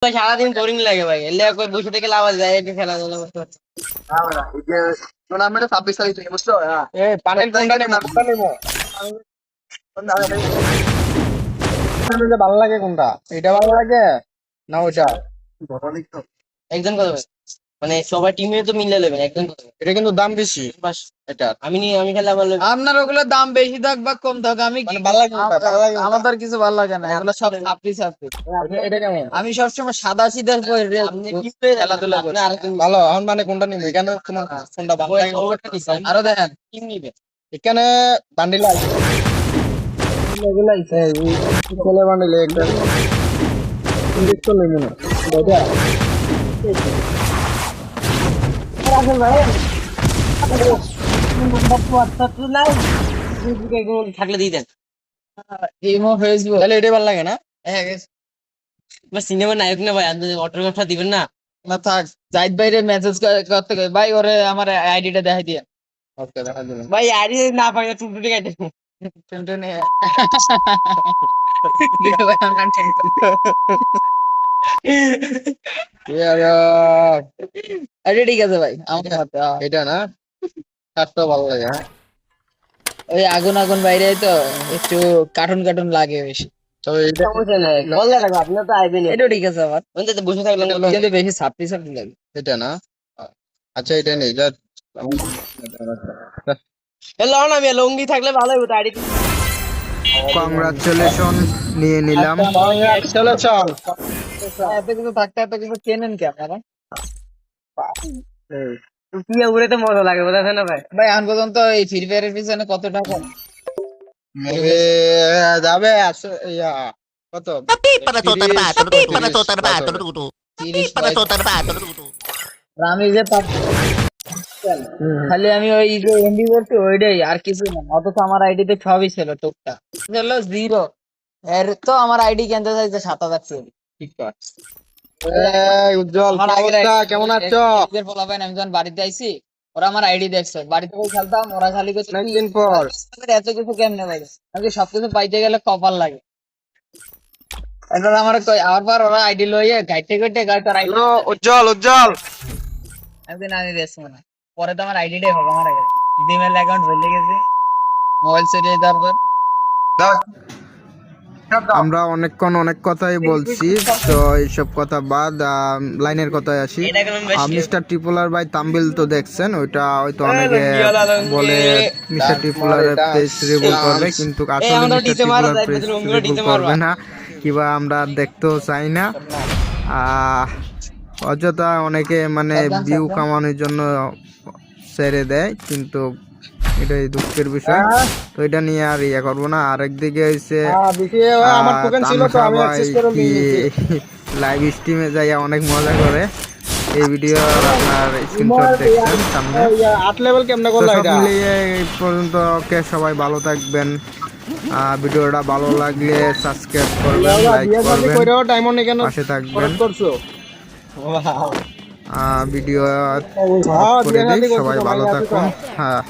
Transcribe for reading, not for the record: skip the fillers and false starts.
ভাই সারাদিন বোরিং লাগে ভাই, এলে কই বসে থেকে লাভ আছে, একটু খেলাধুলা করতে পারছি। হ্যাঁ ভাই, এই যে টুর্নামেন্টে 26 তারিখ থেকে বুঝছো? হ্যাঁ পানির কোনটা নেবো, কোনটা নেবো? ভালো লাগে কোনটা? এটা ভালো লাগে না ওইটা? একজন কত ভাই? মানে সবাই টিমে তো মিলে নেবেন, একজন কত ভাই? এটা কিন্তু দাম বেশি বাস, এটা। আমি খেলে আমার আপনার ওগুলো দাম বেশি থাক বা কম থাক, আমি মানে ভালো লাগে কোনটা? ভালো লাগে কোনটা? আমার তো আর কিছু ভালো লাগে না, এগুলো সব সাপ্রি সাপ্রি। এটা কেমন? আমি সবসময় সাদা সিধা আপনি কি পেয়ে খেলাধুলা করি। আপনি আরেকজন ভালো, এখন মানে কোনটা নিবো? এখানে তোমার কোনটা ভালো লাগে? আরো দেখেন টিম নিবে। এখানে বান্ডিল আছে, এগুলাই ছেলে বান্ডিল একটা ইনজেকশন নেবো না দাদা। থাকলে দিয়ে দেন। Imo Facebook. তাহলে এটাই ভালো লাগে না? হ্যাঁ, সিনেমার নায়ক না ভাই, আপনি অটোগ্রাফটা দিবেন না? না থাক, জাহিদ ভাইরে মেসেজ করতে কই, ভাই ওরে আমার আইডিটা দেখাই দিয়ে। ওকে, দেখা দিলাম। ভাই আইডি না পাই না, টুকটুকি কাটে। টেনটনে দিকে ভাই আমার আইডি ঠিক আছে ভাই, আমার মতে এটা না, কাটতেও ভালো লাগে। হ্যাঁ, ওই আগুন আগুন বাইরে তো একটু কার্টুন কার্টুন লাগে বেশি। তবে এটা সমস্যা নাই, বললে রাখবো, আপনি তো আইবেন। এটাও ঠিক আছে আমার, ওখানে বসে থাকলেন না। কিন্তু বেশি সাপ্রি সাপ্রি লাগে। এটা না, আচ্ছা এটা নেই যা। লও না, আমি লঙ্গি থাকলে ভালো হতো আইডি। কংগ্রাচুলেশন নিয়ে নিলাম। চলো চল। এত কিছু থাকতে এত কিছু কেনেন কি আপনারা? কি উড়ে তো মজা লাগে, বোঝা না ভাই? ভাই এখন পর্যন্ত এই ফ্রি ফায়ারের পিছনে কত টাকা? মুভি যাবে ইয়া কত? para soltar pato, para soltar pato, 30 আর আমি যে খালি আমি ওই যে এমবি করছি ওইটাই, আর কিছু না। অথচ আমার আইডিতে সবই ছিল টুকটা, হলো জিরো। এর তো আমার আইডি কিনতে চাইছে 7,000 ছিল। ঠিক আছে। উজ্জ্বল, আমার কি আগের অবস্থা? ID কেমন আছো? এদের পোলাপাইন, আমি যখন বাড়িতে আইছি ওরা আমার আইডি দেখছে, বাড়িতে বই খেলতাম, ওরা খালি করছে অনেকদিন পর। এত কিছু কেমনে ভাই? নাকি সবকিছু পাইতে গেলে কপাল লাগে। এরপর আমার কই আর পর ওরা আইডি লইয়ে গাইতে গাইতে গাইতে আইডি হ্যালো উজ্জ্বল, উজ্জ্বল একদিন আমি দেখছি না। পরে তো আমার আইডিটাই হবে আমার আগে, জিমেল অ্যাকাউন্ট ভুলে গেছি, মোবাইল সেটে তারপর দাও। আমরা অনেকক্ষণ অনেক কথাই বলছি, তো এইসব কথা বাদ, লাইনের কথায় আসি। এটা কেমন বেশি? মিস্টার টিপুলার ভাই তাম্বিল তো দেখছেন, ওইটা হয়তো অনেকে বলে মিস্টার টিপুলার পেজ রিভিউ করবে, কিন্তু আসলে আমরা মিস্টার ডিতে মারা টিপুলার যাই, পেজ বদলে রিভিউ ডিতে করবে মারবা। না, কিংবা আমরা দেখতেও চাই না। অযথা অনেকে মানে ভিউ কামানোর জন্য ছেড়ে দেয়, কিন্তু এটাই দুঃখের বিষয়। তো এটা নিয়ে আর ইয়ে করবো না। আরেকদিকে হচ্ছে আমার টোকেন ছিল তো, আমি অ্যাক্সেস করে নিয়েছি। লাইভ স্ট্রিমে যাইয়া অনেক মজা করে। এই ভিডিও আপনার স্ক্রিনশট দেখছেন সামনে। 8 লেভেল কেমনে তো করলা সব এটা? মিলিয়ে এই পর্যন্ত ওকে, সবাই ভালো থাকবেন। ভিডিওটা ভালো লাগলে সাবস্ক্রাইব করবেন, লাইক করবেন, কইরাও ডায়মন্ড এখানে পাশে থাকবেন। খরচ করছো। ভিডিও হ্যাঁ, করে দিয়ে দিই, হাতে করছো, সবাই তোমার ভালো কাছে থাকুন। তো। হ্যাঁ।